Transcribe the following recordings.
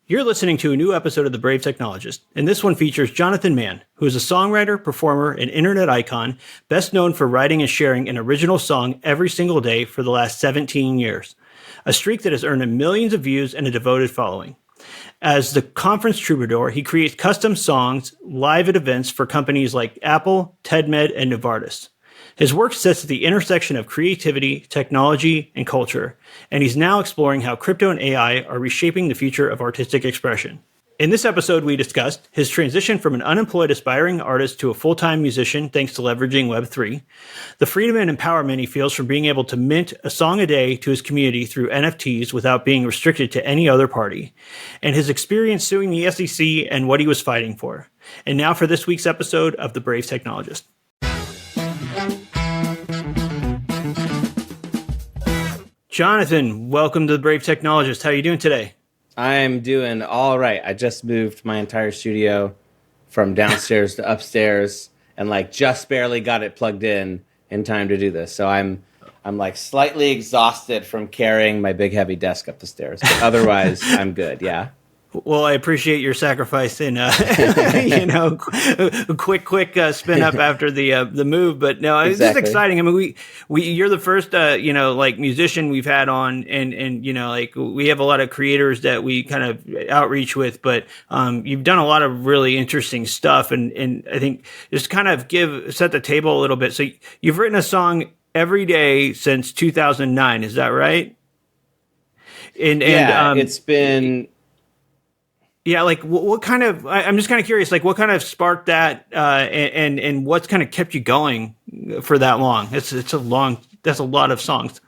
You're listening to a new episode of The Brave Technologist, and this one features Jonathan Mann, who is a songwriter, performer, and internet icon, best known for writing and sharing an original song every single day for the last 17 years, a streak that has earned him millions of views and a devoted following. As the conference troubadour, he creates custom songs live at events for companies like Apple, TEDMed, and Novartis. His work sits at the intersection of creativity, technology, and culture, and he's now exploring how crypto and AI are reshaping the future of artistic expression. In this episode, we discussed his transition from an unemployed aspiring artist to a full-time musician thanks to leveraging Web3, the freedom and empowerment he feels from being able to mint a song a day to his community through NFTs without being restricted to any other party, and his experience suing the SEC and what he was fighting for. And now for this week's episode of The Brave Technologist. Jonathan, welcome to The Brave Technologist. How are you doing today? I'm doing all right. I just moved my entire studio from downstairs to upstairs and just barely got it plugged in time to do this. So I'm slightly exhausted from carrying my big heavy desk up the stairs. But otherwise, I'm good. Yeah. Well, I appreciate your sacrifice in, quick spin up after the move. But no, it's Exactly. just exciting. I mean, you're the first, musician we've had on, and we have a lot of creators that we kind of outreach with, but you've done a lot of really interesting stuff, and I think just kind of set the table a little bit. So you've written a song every day since 2009, is that right? It's been. Yeah, what kind of? I'm just kind of curious. What kind of sparked that, and what's kind of kept you going for that long? That's a lot of songs.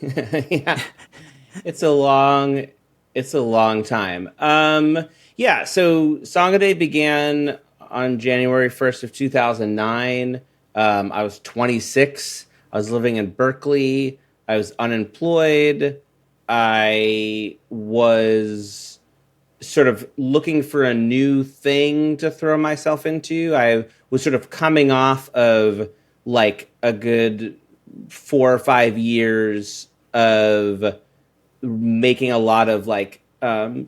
Yeah, it's a long time. So Song a Day began on January 1st of 2009. I was 26. I was living in Berkeley. I was unemployed. I was sort of looking for a new thing to throw myself into. I was sort of coming off of a good 4 or 5 years of making a lot of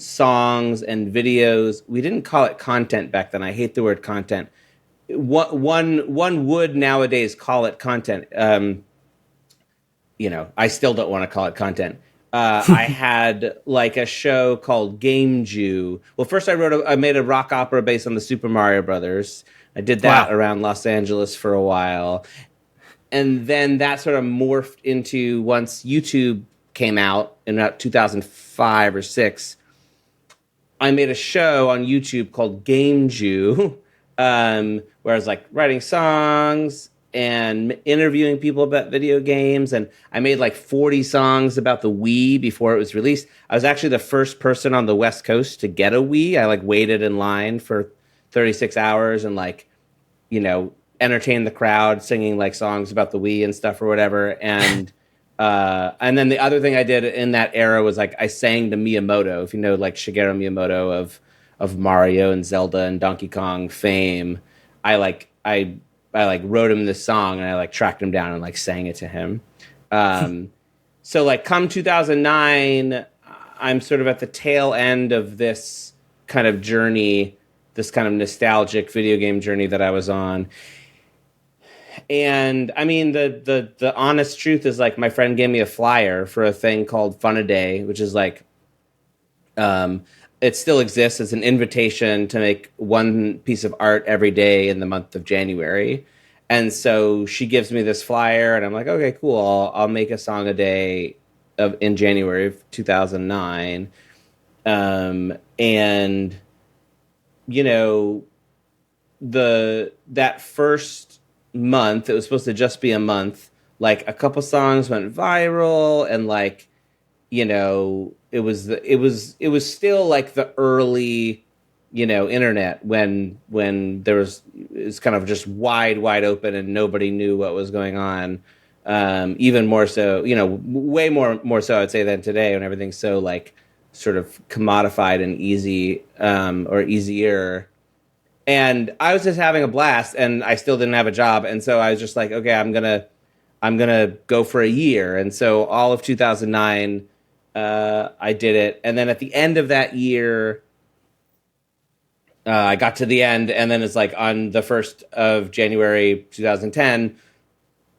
songs and videos. We didn't call it content back then. I hate the word content. One would nowadays call it content. I still don't want to call it content. I had a show called Game Jew. Well, first I made a rock opera based on the Super Mario Brothers. I did that around Los Angeles for a while. And then that sort of morphed into, once YouTube came out in about 2005 or 6, I made a show on YouTube called Game Jew, where I was writing songs and interviewing people about video games. And I made 40 songs about the Wii before it was released. I was actually the first person on the West Coast to get a Wii. I waited in line for 36 hours and entertained the crowd singing songs about the Wii and stuff or whatever. And then the other thing I did in that era was I sang to Miyamoto, if you know Shigeru Miyamoto of Mario and Zelda and Donkey Kong fame. I wrote him this song and I tracked him down and sang it to him. So come 2009, I'm sort of at the tail end of this kind of journey, this kind of nostalgic video game journey that I was on. And I mean, the honest truth is my friend gave me a flyer for a thing called Fun-A-Day, which is it still exists as an invitation to make one piece of art every day in the month of January. And so she gives me this flyer and I'm like, okay, cool. I'll make a song a day in January of 2009. And that first month, it was supposed to just be a month, a couple songs went viral and it was still the early, internet when it's kind of just wide open and nobody knew what was going on. Even more so, way more so I'd say than today when everything's so sort of commodified and easy, or easier. And I was just having a blast and I still didn't have a job. And so I was just okay, I'm going to go for a year. And so all of 2009, I did it, and then at the end of that year, I got to the end, and then it's like on the 1st of January 2010,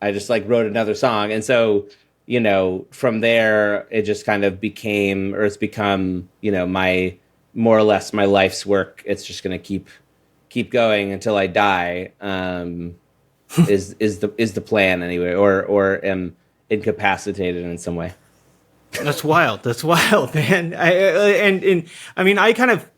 I just like wrote another song. And so, from there, it just kind of became, or it's become, my more or less my life's work. It's just going to keep going until I die. Is the plan anyway, or am incapacitated in some way. That's wild. That's wild, man. And I mean, I kind of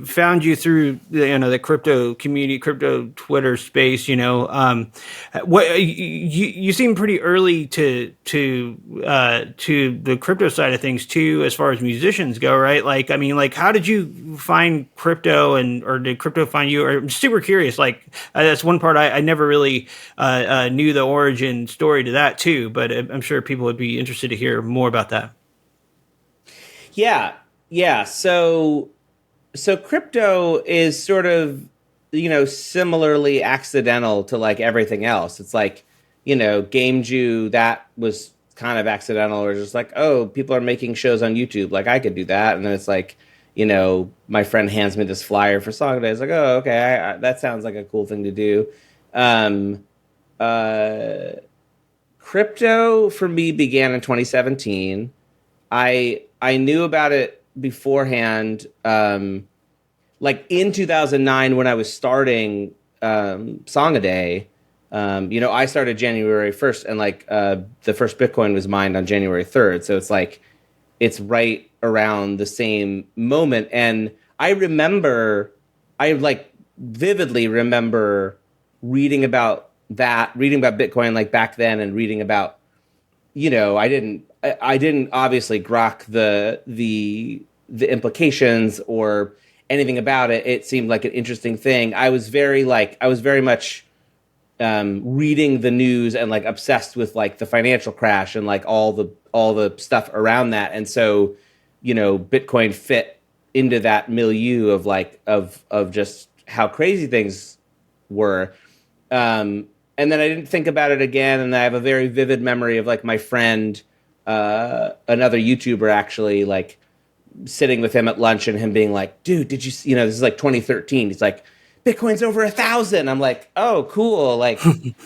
found you through the crypto community, crypto Twitter space. What you seem pretty early to the crypto side of things too, as far as musicians go, right? Like, I mean, like, how did you find crypto, or did crypto find you? Or I'm super curious. Like, that's one part I never really knew the origin story to that too, but I'm sure people would be interested to hear more about that. Yeah. So crypto is sort of, similarly accidental to like everything else. It's like, Game Jew, that was kind of accidental, or just like, oh, people are making shows on YouTube, like I could do that. And then it's like, my friend hands me this flyer for Song Day. It's like, oh, okay, that sounds like a cool thing to do. Um, uh, Crypto for me began in 2017. I knew about it beforehand, like in 2009 when I was starting Song a Day. I started January 1st, and like the first Bitcoin was mined on January 3rd. So it's like it's right around the same moment. And I like vividly remember reading about Bitcoin like back then, and reading about, I didn't obviously grok the implications or anything about it. It seemed like an interesting thing. I was very much reading the news and like obsessed with like the financial crash and like all the stuff around that. And so, Bitcoin fit into that milieu of like of just how crazy things were. And then I didn't think about it again. And I have a very vivid memory of like my friend, another YouTuber, actually, like sitting with him at lunch and him being like, dude, did you, this is like 2013. He's like, Bitcoin's over 1,000. I'm like, oh, cool. Like,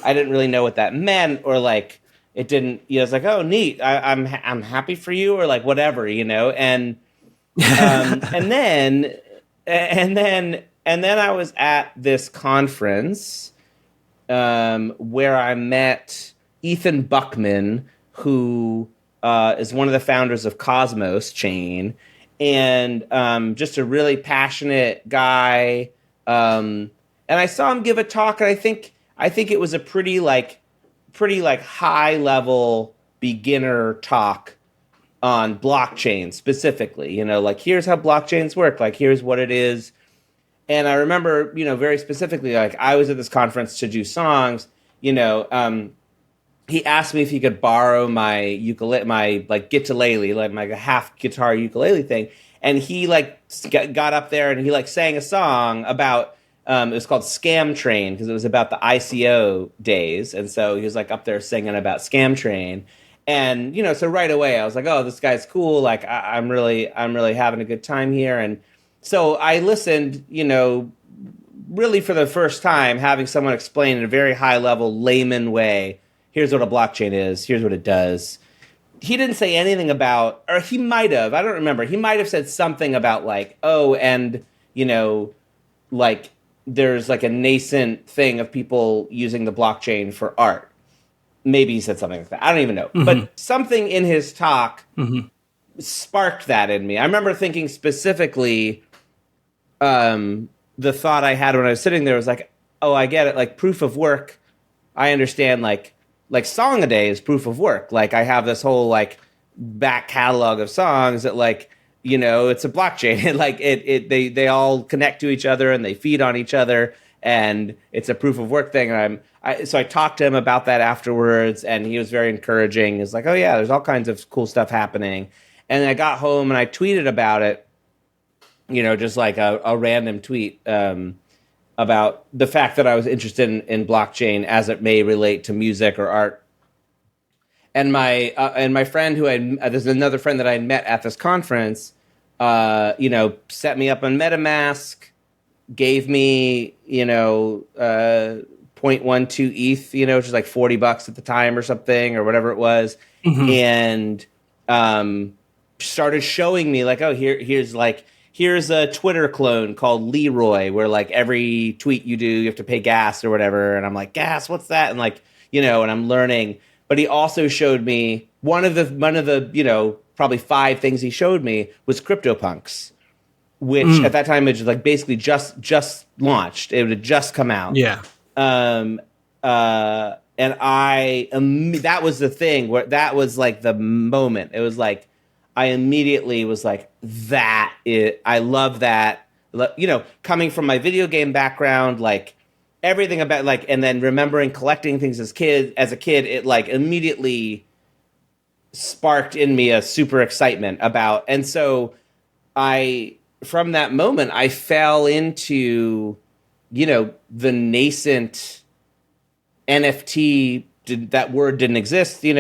I didn't really know what that meant, or like, it didn't, it's like, oh, neat. I'm happy for you, or like whatever, and, and then, and then I was at this conference, where I met Ethan Buckman, who is one of the founders of Cosmos Chain, and just a really passionate guy. And I saw him give a talk, and I think it was a pretty high level beginner talk on blockchain specifically. Like, here's how blockchains work. Like, here's what it is. And I remember, very specifically, like I was at this conference to do songs. He asked me if he could borrow my ukulele, my like guitarlele, like my half guitar ukulele thing. And he like got up there and he like sang a song about, it was called Scam Train, because it was about the ICO days. And so he was like up there singing about Scam Train. And, so right away I was like, oh, this guy's cool. Like I'm really having a good time here. And so I listened, really for the first time, having someone explain in a very high level layman way, here's what a blockchain is, here's what it does. He didn't say anything about, or he might have, I don't remember. He might have said something about like, oh, and, like there's like a nascent thing of people using the blockchain for art. Maybe he said something like that. I don't even know. Mm-hmm. But something in his talk sparked that in me. I remember thinking specifically, the thought I had when I was sitting there was like, oh, I get it. Like proof of work. I understand like Song a Day is proof of work. Like I have this whole like back catalog of songs that like, it's a blockchain. Like they all connect to each other and they feed on each other, and it's a proof of work thing. And so I talked to him about that afterwards, and he was very encouraging. He's like, oh yeah, there's all kinds of cool stuff happening. And then I got home and I tweeted about it, just like a random tweet about the fact that I was interested in blockchain as it may relate to music or art. And my friend there's another friend that I met at this conference, set me up on MetaMask, gave me, zero point 0.12 ETH, which is like $40 at the time or something or whatever it was. Mm-hmm. And started showing me like, oh, here's a Twitter clone called Leroy, where like every tweet you do, you have to pay gas or whatever. And I'm like, gas, what's that? And like, and I'm learning. But he also showed me one of the probably 5 things he showed me was CryptoPunks, which at that time it was like basically just launched. It had just come out. Yeah. And that was the thing where that was like the moment. It was like I immediately was like, I love that. Coming from my video game background, like everything about like, and then remembering collecting things as a kid, it like immediately sparked in me a super excitement about. And so from that moment, I fell into, the nascent NFT. That word didn't exist. It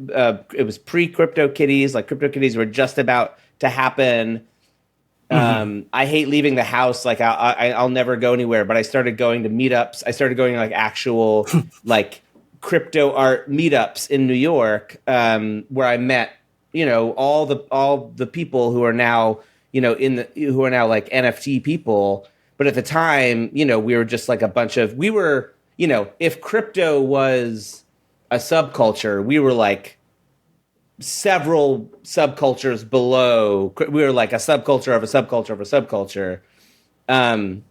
was pre-CryptoKitties. Like CryptoKitties were just about to happen. I hate leaving the house. Like I'll never go anywhere. But I started going to meetups. I started going to like actual like crypto art meetups in New York, where I met all the people who are now who are now like NFT people. But at the time, we were just like if crypto was a subculture, we were like several subcultures below. We were like a subculture of a subculture of a subculture. And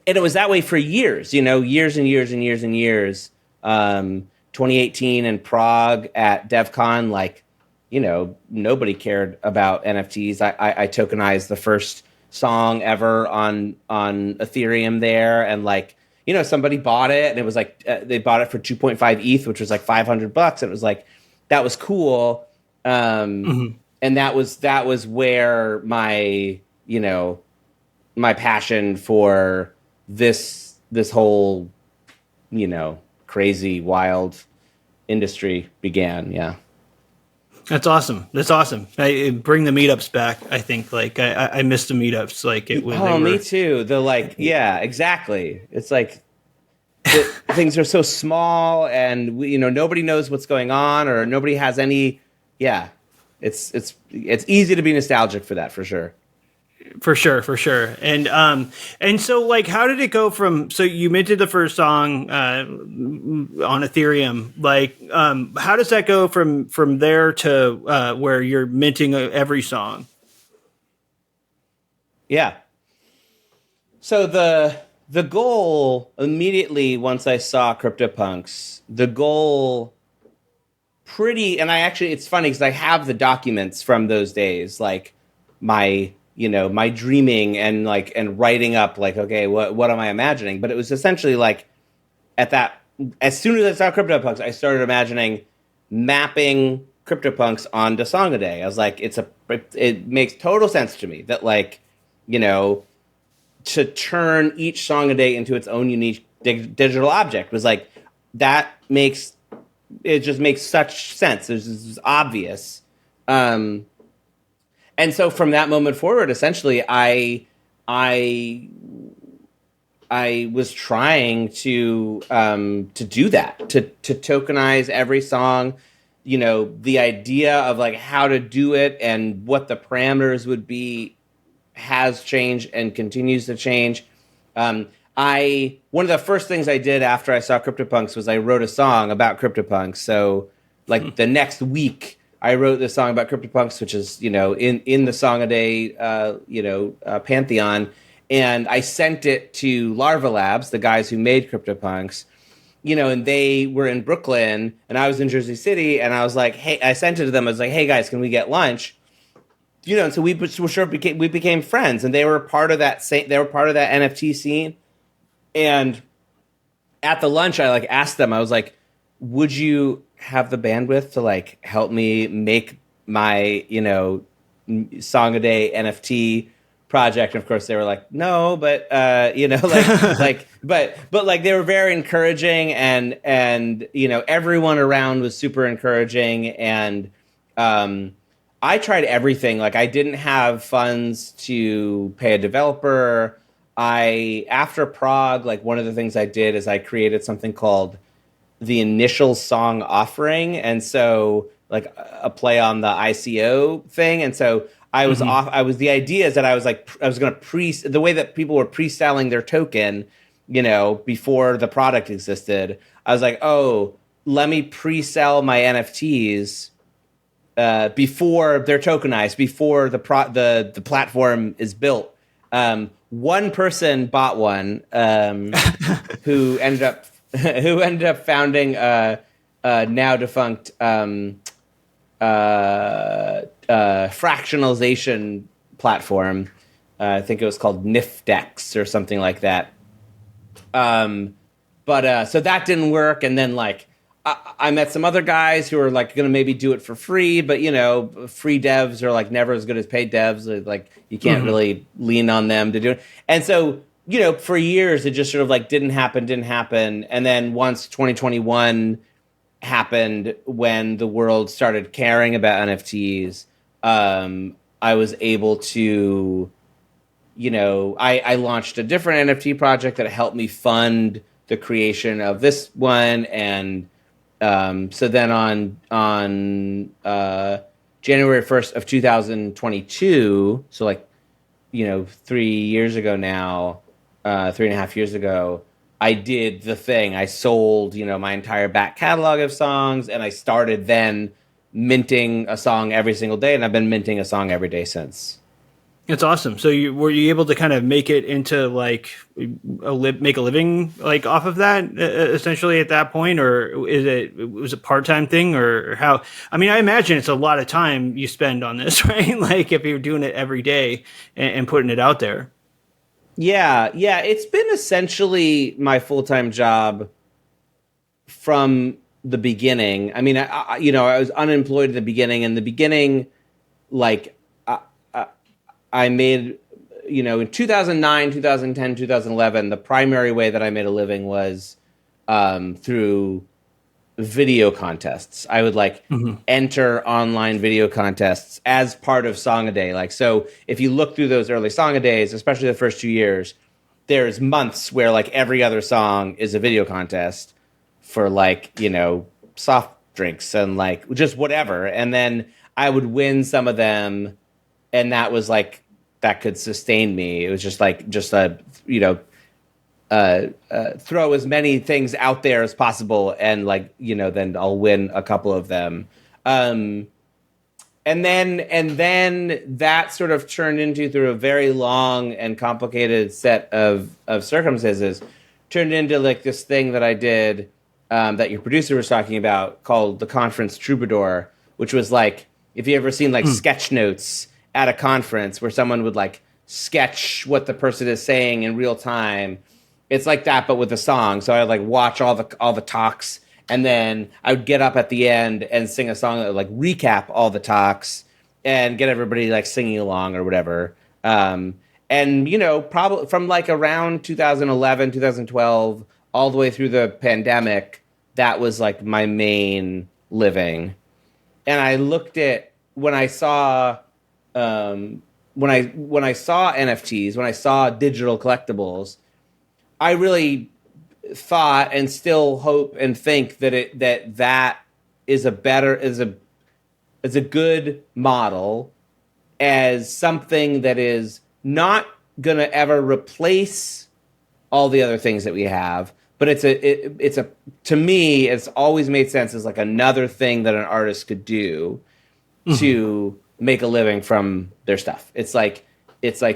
it was that way for years, years and years and years and years. 2018 in Prague at DevCon, like, nobody cared about NFTs. I tokenized the first song ever on Ethereum there, and like, somebody bought it, and it was like they bought it for 2.5 ETH, which was like $500. It was like that was cool, and that was where my my passion for this whole crazy wild industry began. Yeah. That's awesome. I bring the meetups back. I think like I missed the meetups. Like it was. Oh, me too. Yeah, exactly. It's like things are so small, and nobody knows what's going on, or nobody has any. Yeah, it's easy to be nostalgic for that, for sure. For sure. And so like, how did it go from, so you minted the first song, on Ethereum, like, how does that go from there to, where you're minting every song? Yeah. So the goal immediately, once I saw CryptoPunks, and it's funny because I have the documents from those days, like my dreaming and like, and writing up like, okay, what am I imagining? But it was essentially like as soon as I saw CryptoPunks, I started imagining mapping CryptoPunks onto Song a Day. I was like, it makes total sense to me that like, to turn each Song a Day into its own unique digital object was like, it just makes such sense. It's obvious. And so from that moment forward, essentially, I was trying to do that, to tokenize every song. The idea of like how to do it and what the parameters would be has changed and continues to change. One of the first things I did after I saw CryptoPunks was I wrote a song about CryptoPunks. So like the next week, I wrote this song about CryptoPunks, which is, in the Song a Day, pantheon. And I sent it to Larva Labs, the guys who made CryptoPunks, and they were in Brooklyn and I was in Jersey City. And I was like, hey, I sent it to them. I was like, hey guys, can we get lunch? And so we became friends, and they were part of that NFT scene. And at the lunch, I like asked them, I was like, would you have the bandwidth to like help me make my Song a Day NFT project. And of course, they were like, no, but but like they were very encouraging, and everyone around was super encouraging, and I tried everything. Like I didn't have funds to pay a developer. After Prague, like one of the things I did is I created something called the initial song offering, and so like a play on the ICO thing. And so I was the idea is that I was going to the way that people were pre-selling their token, before the product existed. I was like, oh, let me pre-sell my NFTs before they're tokenized, before the platform is built. One person bought one, who ended up founding a now defunct fractionalization platform. I think it was called Nifdex or something like that. But so that didn't work, and then like I met some other guys who are like going to maybe do it for free, but free devs are like never as good as paid devs. Like you can't really lean on them to do it. And so, for years it just sort of like didn't happen. And then once 2021 happened, when the world started caring about NFTs, I was able to, I launched a different NFT project that helped me fund the creation of this one. And so then on January 1st of 2022, so like 3 years ago now, 3.5 years ago, I did the thing. I sold my entire back catalog of songs, and I started then minting a song every single day, and I've been minting a song every day since. It's awesome. So were you able to kind of make it into like make a living like off of that essentially at that point, or was it part-time thing, or how? I mean, I imagine it's a lot of time you spend on this, right? Like if you're doing it every day and putting it out there. Yeah. It's been essentially my full-time job from the beginning. I mean, I was unemployed at the beginning. In the beginning, like I made, in 2009, 2010, 2011, the primary way that I made a living was through video contests. I would enter online video contests as part of Song a Day. Like, so if you look through those early Song a Days, especially the first 2 years, there's months where like every other song is a video contest for soft drinks and like just whatever. And then I would win some of them, and that was like, that could sustain me. It was just throw as many things out there as possible, and then I'll win a couple of them. And then that sort of turned into, through a very long and complicated set of circumstances, turned into like this thing that I did, that your producer was talking about, called the Conference Troubadour, which was like, if you ever seen like sketch notes at a conference where someone would like sketch what the person is saying in real time. It's like that, but with a song. So I would like watch all the talks, and then I would get up at the end and sing a song that would like recap all the talks and get everybody like singing along or whatever. And probably from like around 2011, 2012, all the way through the pandemic, that was like my main living. And I looked at when I saw NFTs, when I saw digital collectibles, I really thought, and still hope and think, that is a good model, as something that is not going to ever replace all the other things that we have, but to me, it's always made sense as like another thing that an artist could do to make a living from their stuff. It's like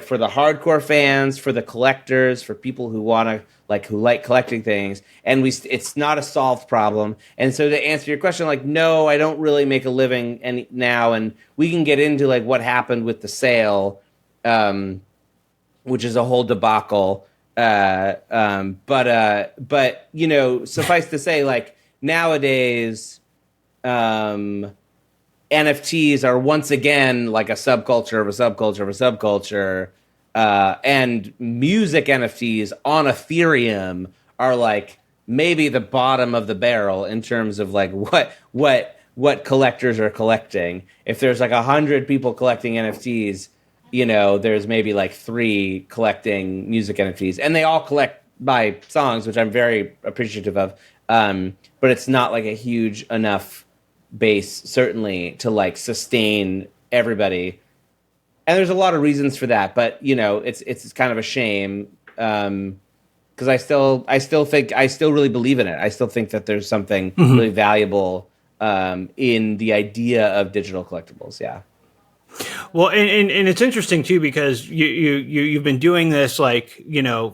for the hardcore fans, for the collectors, for people who who like collecting things, and it's not a solved problem. And so to answer your question, like, no, I don't really make a living now, and we can get into like what happened with the sale, which is a whole debacle. But suffice to say, like, nowadays, NFTs are once again like a subculture of a subculture of a subculture. And music NFTs on Ethereum are like maybe the bottom of the barrel in terms of like what collectors are collecting. If there's like 100 people collecting NFTs, there's maybe like 3 collecting music NFTs, and they all collect by songs, which I'm very appreciative of. But it's not like a huge enough base, certainly, to like sustain everybody. And there's a lot of reasons for that, but it's kind of a shame, because I still really believe in it. I still think that there's something really valuable in the idea of digital collectibles. Yeah. Well, and it's interesting too, because you've been doing this like,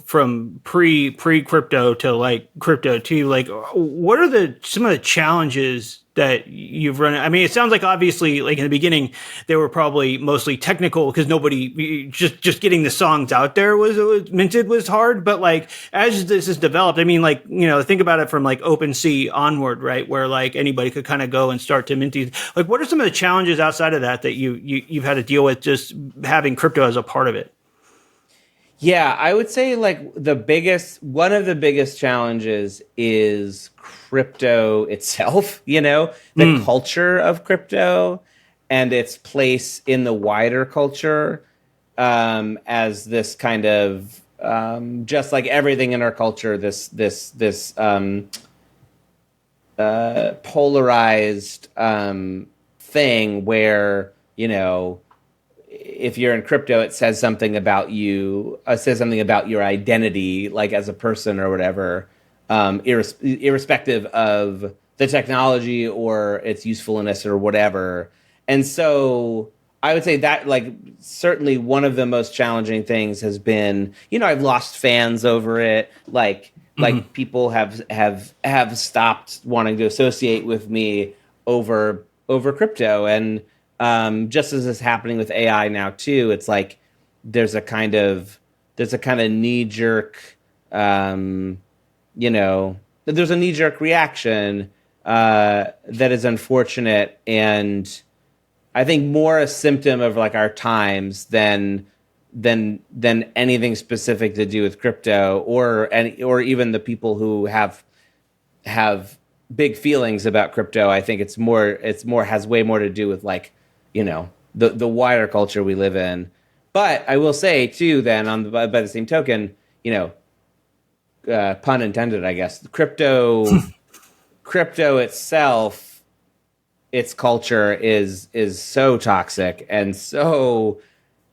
from pre crypto to like crypto too. Like, what are some of the challenges that you've run? I mean, it sounds like obviously like in the beginning they were probably mostly technical, because nobody just getting the songs out there was minted was hard. But like as this has developed, I mean, like, think about it from like OpenSea onward, right? Where like anybody could kind of go and start to mint these. Like, what are some of the challenges outside of that you've had to deal with just having crypto as a part of it? Yeah, I would say like one of the biggest challenges is crypto itself, the culture of crypto and its place in the wider culture, as this kind of, just like everything in our culture, this polarized thing where, if you're in crypto, it says something about you, says something about your identity, like as a person or whatever, irrespective of the technology or its usefulness or whatever. And so I would say that, like, certainly one of the most challenging things has been, I've lost fans over it. Like people have stopped wanting to associate with me over crypto. And just as is happening with AI now too, it's like there's a kind of knee jerk, there's a knee jerk reaction that is unfortunate, and I think more a symptom of like our times than anything specific to do with crypto or even the people who have big feelings about crypto. I think it's more has way more to do with like, the wider culture we live in. But I will say too, then by the same token, pun intended, I guess, crypto itself, its culture is so toxic and so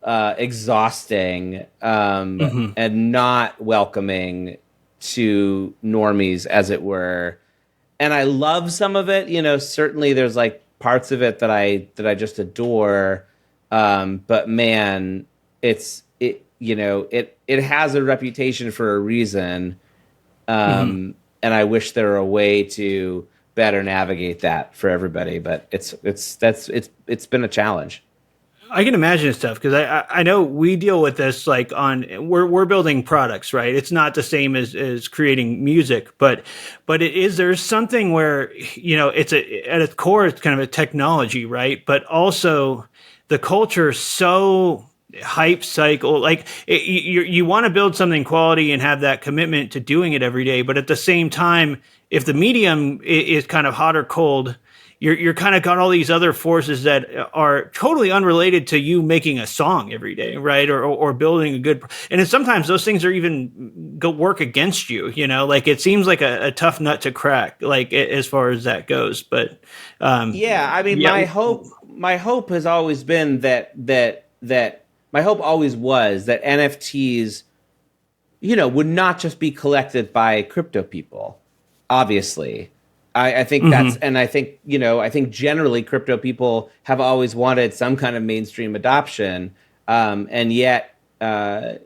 exhausting, and not welcoming to normies, as it were. And I love some of it. Certainly there's like parts of it that I just adore. But man, it has a reputation for a reason. And I wish there were a way to better navigate that for everybody, but it's been a challenge. I can imagine it's tough, because I know we deal with this like we're building products, right? It's not the same as creating music, but there's something where, it's at its core, it's kind of a technology, right? But also the culture is so hype cycle, like you want to build something quality and have that commitment to doing it every day. But at the same time, if the medium is kind of hot or cold, you're kind of got all these other forces that are totally unrelated to you making a song every day, right? Or building a good, and sometimes those things are even work against you, like it seems like a tough nut to crack, like as far as that goes. But yeah, I mean, my hope has always been that my hope always was that NFTs, would not just be collected by crypto people, obviously. I think that's, and I think, I think generally crypto people have always wanted some kind of mainstream adoption. And yet, the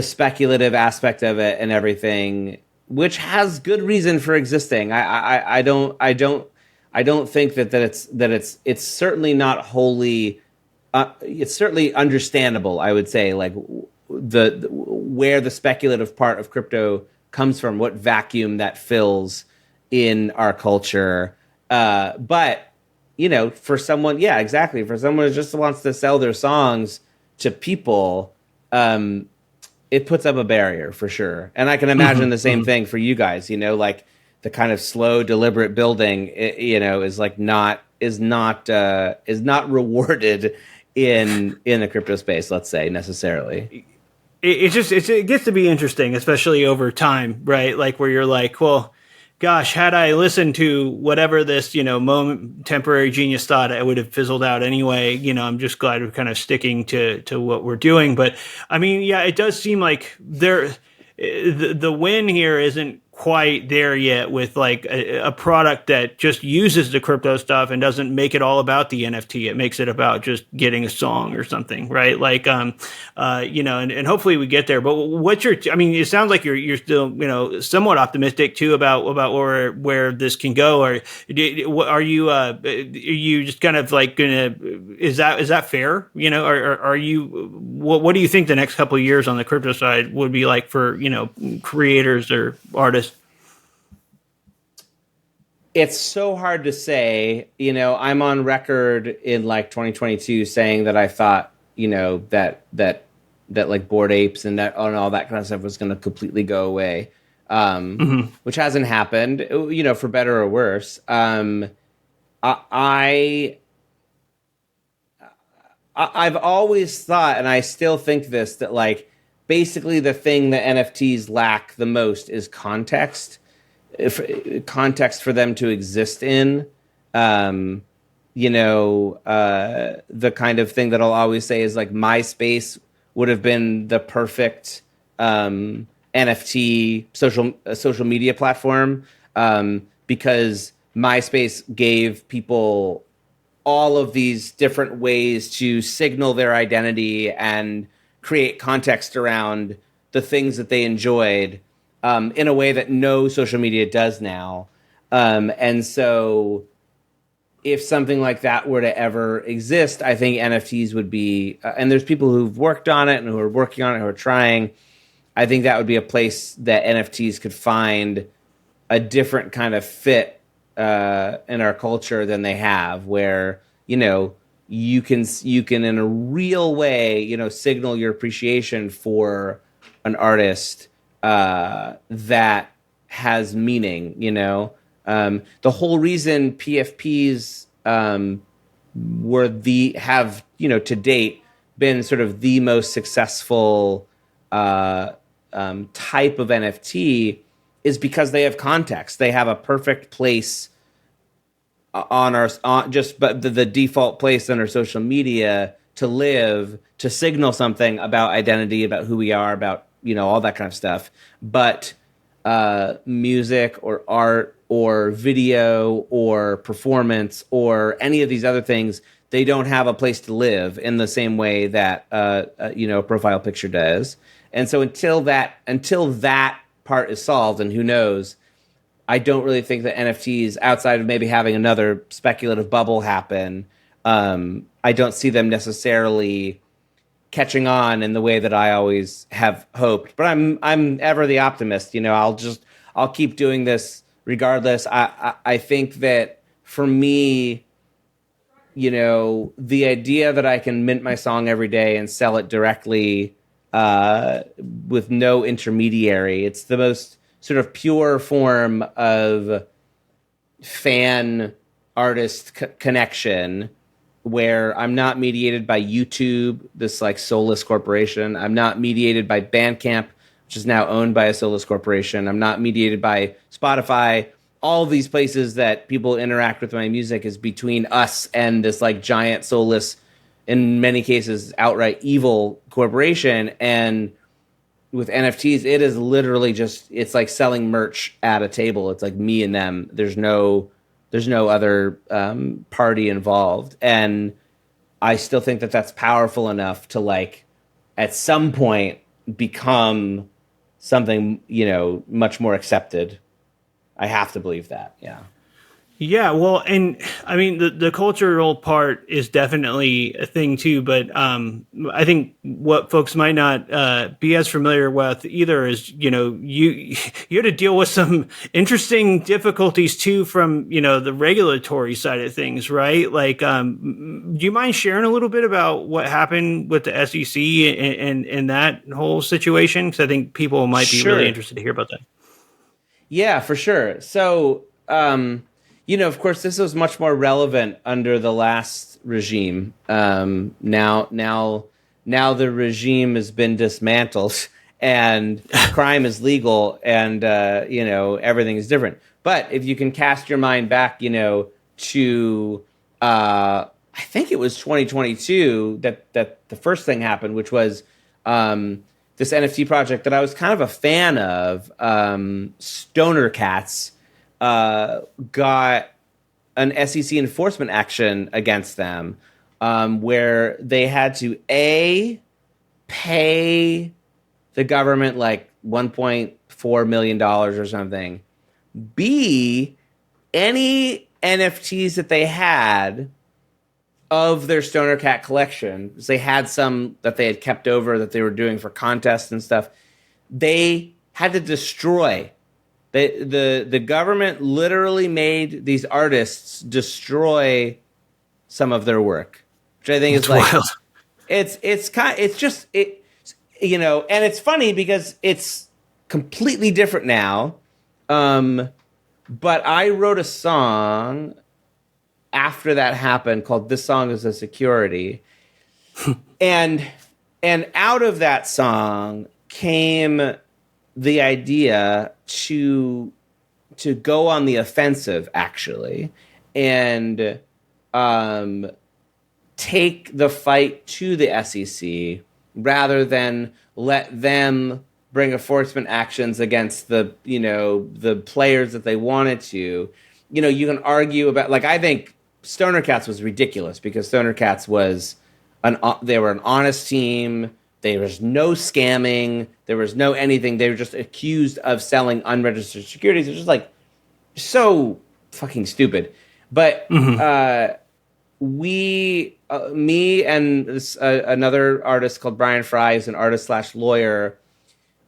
speculative aspect of it and everything, which has good reason for existing. I don't think that it's certainly not wholly, it's certainly understandable. I would say, like, where the speculative part of crypto comes from, what vacuum that fills in our culture. But for someone, yeah, exactly, for someone who just wants to sell their songs to people, um, it puts up a barrier for sure. And I can imagine Hmm. the same thing for you guys, like the kind of slow, deliberate building, is like not rewarded in the crypto space, let's say, necessarily. It gets to be interesting, especially over time, right? Like where you're like, well, gosh, had I listened to whatever this moment temporary genius thought, it would have fizzled out anyway. I'm just glad we're kind of sticking to what we're doing. But I mean, yeah, it does seem like the win here isn't quite there yet with like a product that just uses the crypto stuff and doesn't make it all about the NFT. It makes it about just getting a song or something, right? Like, and hopefully we get there. But I mean, it sounds like you're still, somewhat optimistic too about where this can go. Or are you just kind of like gonna, is that fair? Or are you, what do you think the next couple of years on the crypto side would be like for, creators or artists? It's so hard to say. I'm on record in like 2022 saying that I thought, that like Bored Apes and all that kind of stuff was going to completely go away, which hasn't happened, for better or worse. I I've always thought, and I still think this, that like basically the thing that NFTs lack the most is context, if context for them to exist in. Um, the kind of thing that I'll always say is like MySpace would have been the perfect NFT social media platform, because MySpace gave people all of these different ways to signal their identity and create context around the things that they enjoyed, in a way that no social media does now. And so if something like that were to ever exist, I think NFTs would be, and there's people who've worked on it and who are working on it, who are trying. I think that would be a place that NFTs could find a different kind of fit in our culture than they have, where you can in a real way signal your appreciation for an artist that has meaning. The whole reason PFPs have to date been sort of the most successful type of NFT is because they have context. They have a perfect place but the default place on our social media to live, to signal something about identity, about who we are, about all that kind of stuff. But music or art or video or performance or any of these other things, they don't have a place to live in the same way that a profile picture does. And so until that part is solved, and who knows, I don't really think that NFTs, outside of maybe having another speculative bubble happen, I don't see them necessarily catching on in the way that I always have hoped. But I'm ever the optimist. I'll keep doing this regardless. I think that for me, the idea that I can mint my song every day and sell it directly, with no intermediary, it's the most sort of pure form of fan artist connection, where I'm not mediated by YouTube, this like soulless corporation. I'm not mediated by Bandcamp, which is now owned by a soulless corporation. I'm not mediated by Spotify. All these places that people interact with my music is between us and this like giant soulless, in many cases outright evil corporation. And with NFTs, it is literally it's like selling merch at a table. It's like me and them. There's no other party involved. And I still think that that's powerful enough to like at some point become something, much more accepted. I have to believe that. Yeah. Yeah, well, and I mean the cultural part is definitely a thing too, but I think what folks might not be as familiar with either is you had to deal with some interesting difficulties too from the regulatory side of things, right? Like, do you mind sharing a little bit about what happened with the SEC and that whole situation? Because I think people might be really Sure. interested to hear about that. Yeah, for sure. So, of course, this was much more relevant under the last regime. Now the regime has been dismantled, and crime is legal, and everything is different. But if you can cast your mind back, to I think it was 2022 that the first thing happened, which was this NFT project that I was kind of a fan of, Stoner Cats, got an SEC enforcement action against them, where they had to pay the government like $1.4 million or something. B, any NFTs that they had of their Stoner Cat collection, they had some that they had kept over that they were doing for contests and stuff, they had to destroy. The government literally made these artists destroy some of their work, which I think It's is like wild. and it's funny because it's completely different now. But I wrote a song after that happened called "This Song Is a Security," and out of that song came the idea to go on the offensive, actually, and take the fight to the SEC rather than let them bring enforcement actions against the players that they wanted to. You can argue about, like, I think Stoner Cats was ridiculous because Stoner Cats was they were an honest team. There was no scamming. There was no anything. They were just accused of selling unregistered securities. It was just like so fucking stupid. But me and another artist called Brian Fry, who's an artist slash lawyer,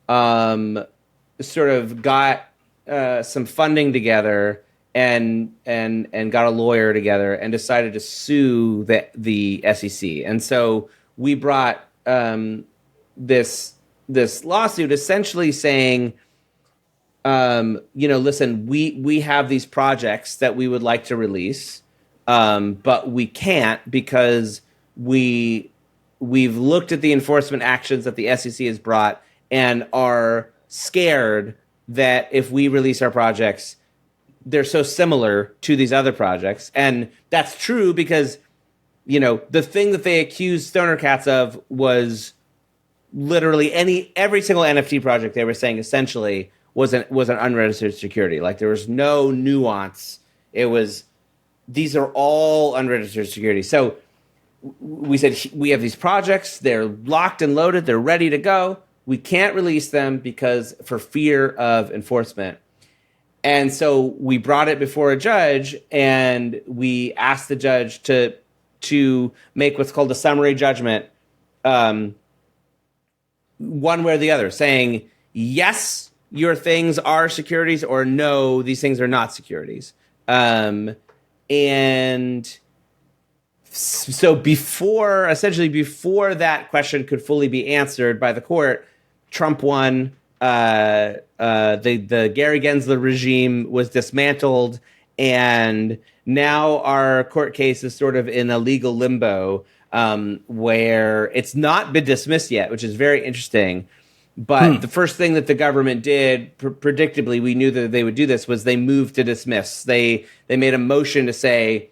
sort of got some funding together and got a lawyer together and decided to sue the SEC. And so we brought this lawsuit essentially saying, listen, we have these projects that we would like to release, but we can't because we've looked at the enforcement actions that the SEC has brought and are scared that if we release our projects, they're so similar to these other projects. And that's true because, the thing that they accused Stoner Cats of was literally every single NFT project they were saying essentially was an unregistered security. Like, there was no nuance. It was, these are all unregistered securities. So we said, we have these projects, they're locked and loaded, they're ready to go. We can't release them because for fear of enforcement. And so we brought it before a judge, and we asked the judge to make what's called a summary judgment, one way or the other, saying, yes, your things are securities, or no, these things are not securities. And so before that question could fully be answered by the court, Trump won. The Gary Gensler regime was dismantled, and now our court case is sort of in a legal limbo, where it's not been dismissed yet, which is very interesting. But the first thing that the government did, predictably, we knew that they would do this, was they moved to dismiss. They made a motion to say,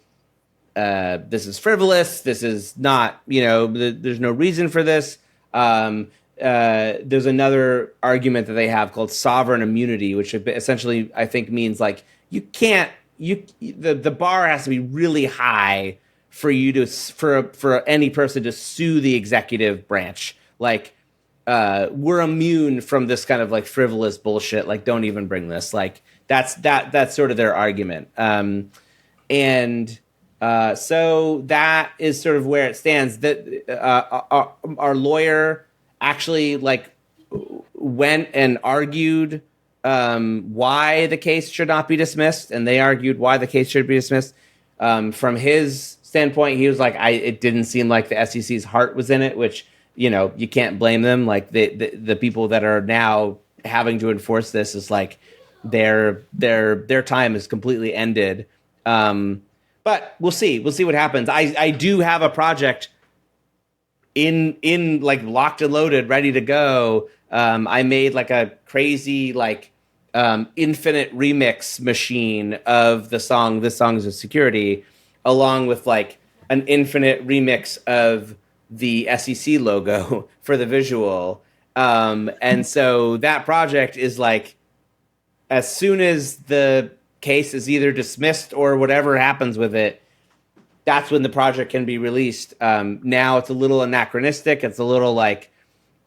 this is frivolous. This is not, there's no reason for this. There's another argument that they have called sovereign immunity, which essentially I think means like the bar has to be really high for you to for any person to sue the executive branch. Like, we're immune from this kind of like frivolous bullshit. Like, don't even bring this. Like, that's sort of their argument. And so that is sort of where it stands. That our lawyer actually like went and argued why the case should not be dismissed, and they argued why the case should be dismissed. From his standpoint, he was like, it didn't seem like the SEC's heart was in it, which, you can't blame them. Like the people that are now having to enforce this is like their time is completely ended. But we'll see. We'll see what happens. I do have a project in like locked and loaded, ready to go. I made like a crazy like infinite remix machine of the song "This Song Is a Security," along with like an infinite remix of the SEC logo for the visual. And so that project is like, as soon as the case is either dismissed or whatever happens with it, that's when the project can be released. Now it's a little anachronistic. It's a little like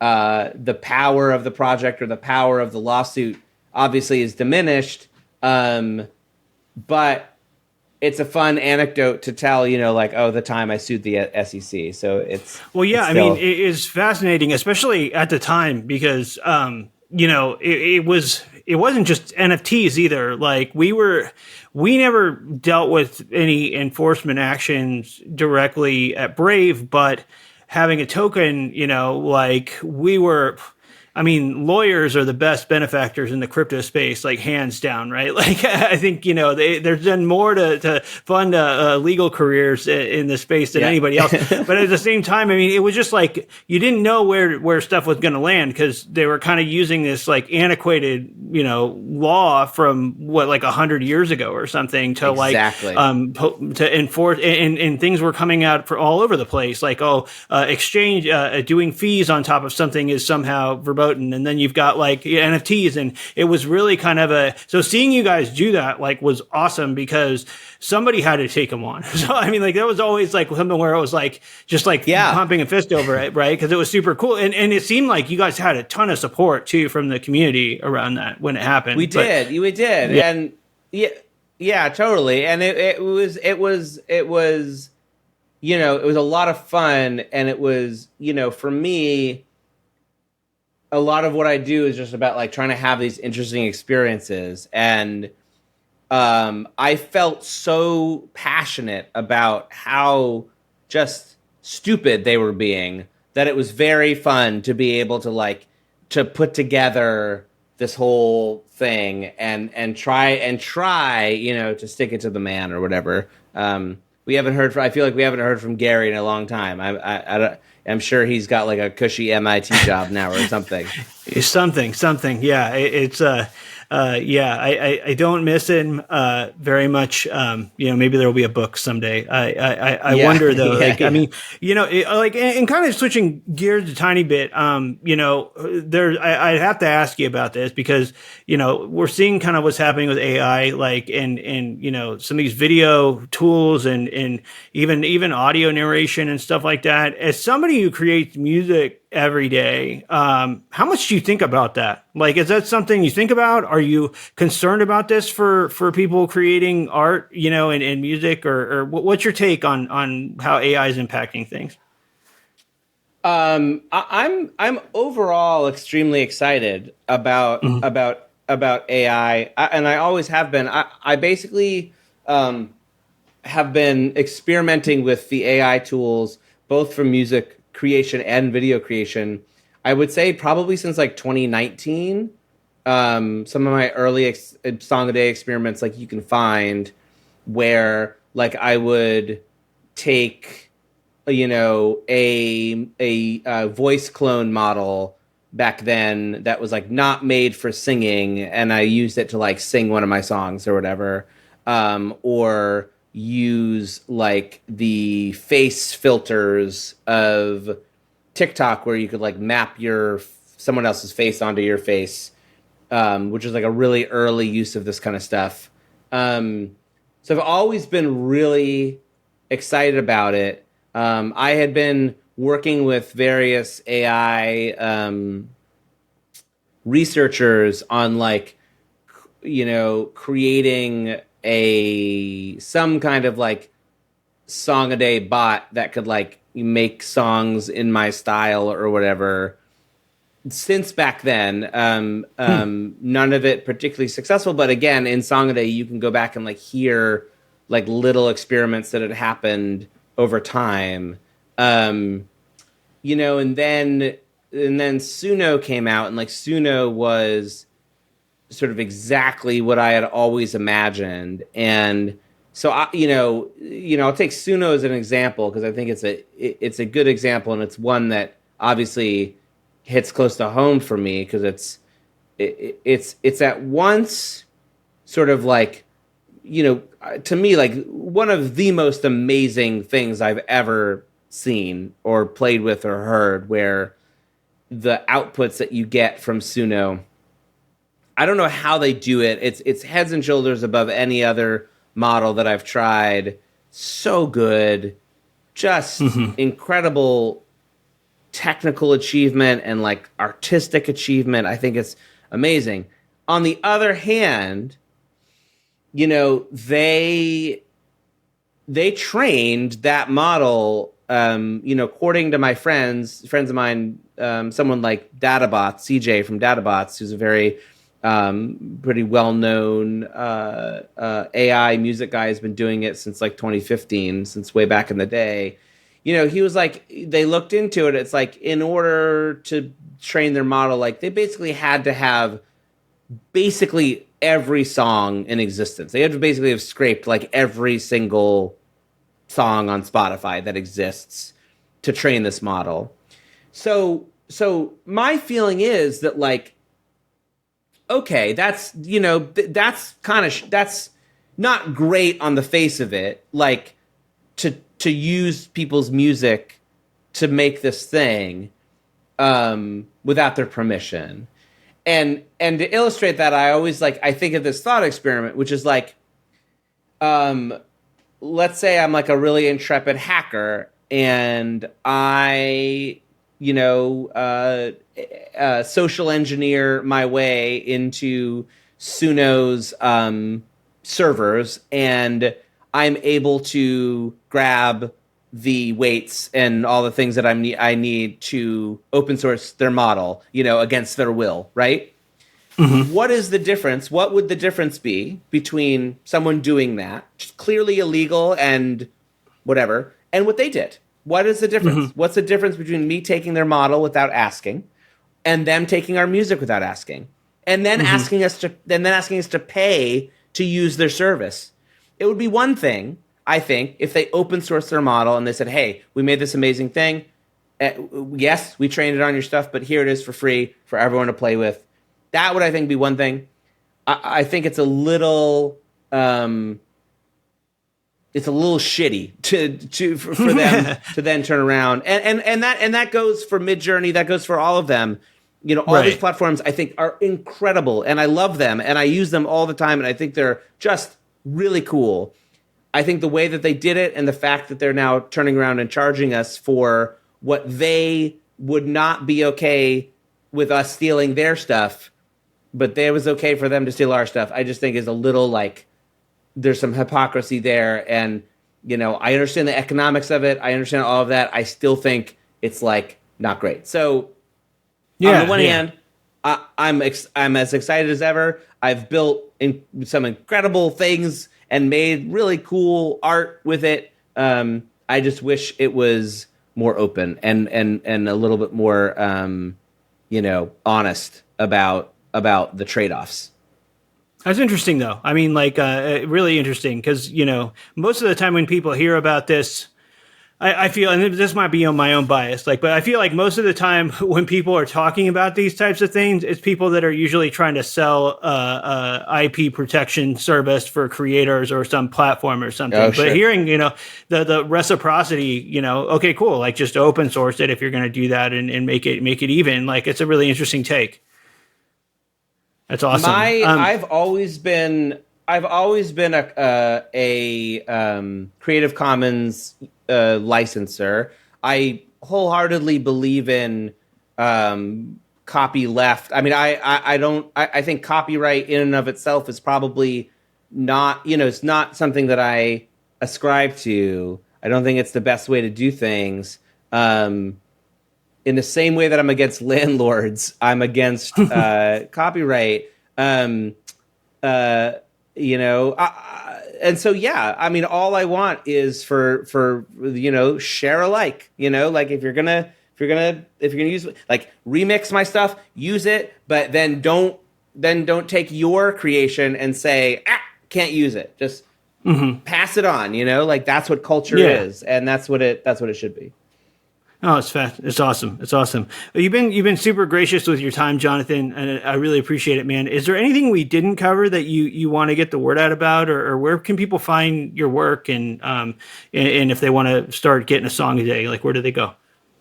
the power of the project or the power of the lawsuit obviously is diminished. But it's a fun anecdote to tell, like, oh, the time I sued the SEC. So it's well, yeah. It's still, I mean, it is fascinating, especially at the time, because it wasn't just NFTs either. Like we never dealt with any enforcement actions directly at Brave, but having a token, like we were. I mean, lawyers are the best benefactors in the crypto space, like hands down, right? Like, I think, there's done more to fund legal careers in the space than anybody else. But at the same time, I mean, it was just like, you didn't know where stuff was going to land because they were kind of using this like antiquated, law from like 100 years ago or something to exactly. to enforce, and things were coming out for all over the place. Like, exchange, doing fees on top of something is somehow verboten. And then you've got like NFTs, and it was really kind of so seeing you guys do that like was awesome because somebody had to take them on. So I mean, like that was always like something where it was like just like pumping a fist over it, right? Because it was super cool, and it seemed like you guys had a ton of support too from the community around that when it happened. We did, yeah. And yeah, totally. And it was it was a lot of fun, and it was for me, a lot of what I do is just about like trying to have these interesting experiences. And I felt so passionate about how just stupid they were being that it was very fun to be able to like to put together this whole thing and try to stick it to the man or whatever. We haven't heard I feel like we haven't heard from Gary in a long time. I'm sure he's got like a cushy MIT job now or something. Something. Yeah, I don't miss him very much. Maybe there will be a book someday. I wonder though. I mean, and kind of switching gears a tiny bit. I have to ask you about this because we're seeing kind of what's happening with AI, like and some of these video tools and even audio narration and stuff like that. As somebody who creates music every day, how much do you think about that? Like, is that something you think about? Are you concerned about this for people creating art, and music, or what's your take on how AI is impacting things? I'm overall extremely excited about AI, and I always have been. I basically have been experimenting with the AI tools both for music creation and video creation. I would say probably since like 2019. Some of my early song a day experiments, like you can find, where like I would take, a voice clone model back then that was like not made for singing, and I used it to like sing one of my songs or whatever, or use like the face filters of TikTok where you could like map someone else's face onto your face, which is like a really early use of this kind of stuff. So I've always been really excited about it. I had been working with various AI researchers on like, creating a some kind of like song a day bot that could like make songs in my style or whatever. Since back then, none of it particularly successful. But again, in Song a Day, you can go back and like hear like little experiments that had happened over time. You know, and then Suno came out, and like Suno was sort of exactly what I had always imagined. And so I'll take Suno as an example because I think it's a good example, and it's one that obviously hits close to home for me because it's at once sort of like, to me, like one of the most amazing things I've ever seen or played with or heard, where the outputs that you get from Suno, I don't know how they do it. It's heads and shoulders above any other model that I've tried. So good, just incredible technical achievement and like artistic achievement. I think it's amazing. On the other hand, they trained that model, according to my friends of mine, someone like Databots, CJ from Databots, who's a very pretty well-known AI music guy, has been doing it since like 2015, since way back in the day. He was like, they looked into it. It's like, in order to train their model, like they basically had to have basically every song in existence. They had to basically have scraped like every single song on Spotify that exists to train this model. So my feeling is that like, okay, that's that's not great on the face of it, like to use people's music to make this thing without their permission. And to illustrate that, I think of this thought experiment, which is like, let's say I'm like a really intrepid hacker and I, social engineer my way into Suno's servers, and I'm able to grab the weights and all the things that I need to open source their model, against their will, right? Mm-hmm. What is the difference? What would the difference be between someone doing that, just clearly illegal and whatever, and what they did? What is the difference? Mm-hmm. What's the difference between me taking their model without asking and them taking our music without asking, and then asking us to pay to use their service? It would be one thing, I think, if they open source their model and they said, hey, we made this amazing thing. Yes, we trained it on your stuff, but here it is for free for everyone to play with. That would, I think, be one thing. I think it's a little shitty for them to then turn around. And that goes for Midjourney, that goes for all of them. All these platforms I think are incredible, and I love them, and I use them all the time, and I think they're just really cool. I think the way that they did it, and the fact that they're now turning around and charging us for what they would not be okay with us stealing their stuff, but it was okay for them to steal our stuff, I just think is a little like, there's some hypocrisy there. And, I understand the economics of it. I understand all of that. I still think it's like not great. So on the one hand, I'm as excited as ever. I've built some incredible things and made really cool art with it. I just wish it was more open and a little bit more, honest about the trade-offs. That's interesting, though. I mean, like, really interesting, because, most of the time when people hear about this, I feel, and this might be on my own bias, but I feel like most of the time when people are talking about these types of things, it's people that are usually trying to sell IP protection service for creators or some platform or something. Oh, sure. But hearing, the reciprocity, okay, cool, like just open source it if you're going to do that and make it even. Like, it's a really interesting take. That's awesome. I've always been a Creative Commons licenser. I wholeheartedly believe in copy left. I mean, I think copyright in and of itself is probably not, it's not something that I ascribe to. I don't think it's the best way to do things. In the same way that I'm against landlords, I'm against copyright. And so, yeah, I mean, all I want is for share alike, like if you're gonna use, like, remix my stuff, use it, but then don't take your creation and say, can't use it. Just pass it on, like that's what culture is. And that's what it should be. Oh, it's fast. It's awesome. It's awesome. You've been super gracious with your time, Jonathan, and I really appreciate it, man. Is there anything we didn't cover that you want to get the word out about, or where can people find your work, and if they want to start getting a song a day, like where do they go?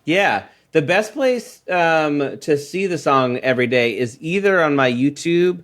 Yeah, the best place to see the song every day is either on my YouTube,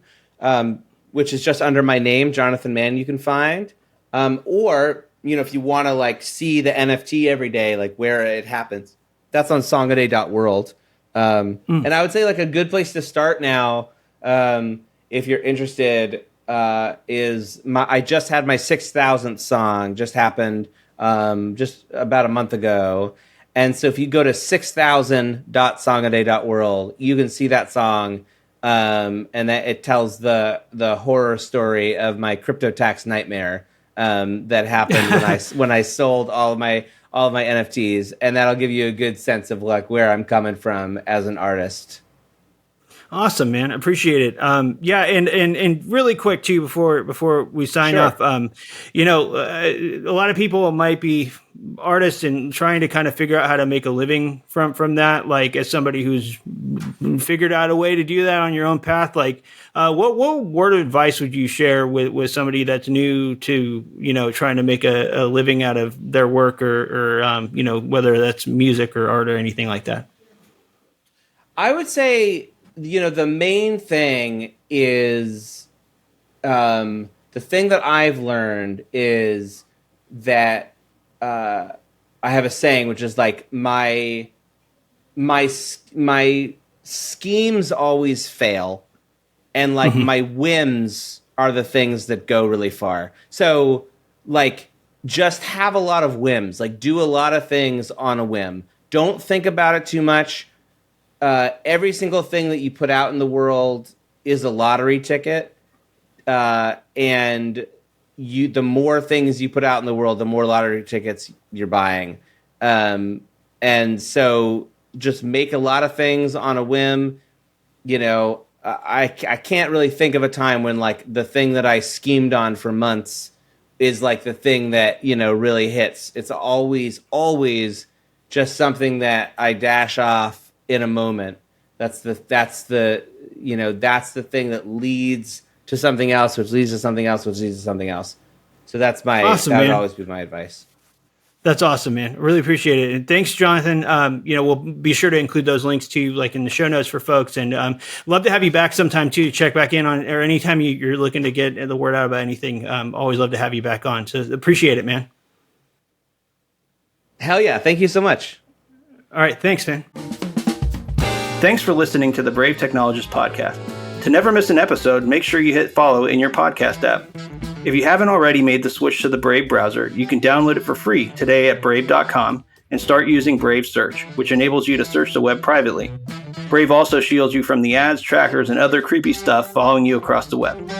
which is just under my name, Jonathan Mann. You can find, or if you want to like see the NFT every day, like where it happens. That's on songaday.world. And I would say like a good place to start now, if you're interested, is I just had my 6,000th song, just happened just about a month ago. And so if you go to 6000.songaday.world, you can see that song, and that it tells the horror story of my crypto tax nightmare that happened when I sold all of my NFTs, and that'll give you a good sense of like where I'm coming from as an artist. Awesome, man. Appreciate it. Yeah. And really quick too, before we sign off, a lot of people might be artists and trying to kind of figure out how to make a living from that. Like, as somebody who's figured out a way to do that on your own path, like, what word of advice would you share with somebody that's new to, trying to make a living out of their work, or whether that's music or art or anything like that? I would say, the main thing is, the thing that I've learned is that I have a saying, which is like my schemes always fail, and like my whims are the things that go really far. So like, just have a lot of whims, like do a lot of things on a whim. Don't think about it too much. Every single thing that you put out in the world is a lottery ticket. And the more things you put out in the world, the more lottery tickets you're buying. And so just make a lot of things on a whim. I can't really think of a time when like the thing that I schemed on for months is like the thing that, really hits. It's always just something that I dash off in a moment. That's the thing that leads to something else, which leads to something else, which leads to something else. So that would always be my advice. That's awesome, man. Really appreciate it. And thanks, Jonathan. We'll be sure to include those links too, like in the show notes for folks. And love to have you back sometime too, to check back in on, or anytime you're looking to get the word out about anything. Always love to have you back on. So appreciate it, man. Hell yeah. Thank you so much. All right. Thanks, man. Thanks for listening to the Brave Technologist podcast. To never miss an episode, make sure you hit follow in your podcast app. If you haven't already made the switch to the Brave browser, you can download it for free today at brave.com and start using Brave Search, which enables you to search the web privately. Brave also shields you from the ads, trackers, and other creepy stuff following you across the web.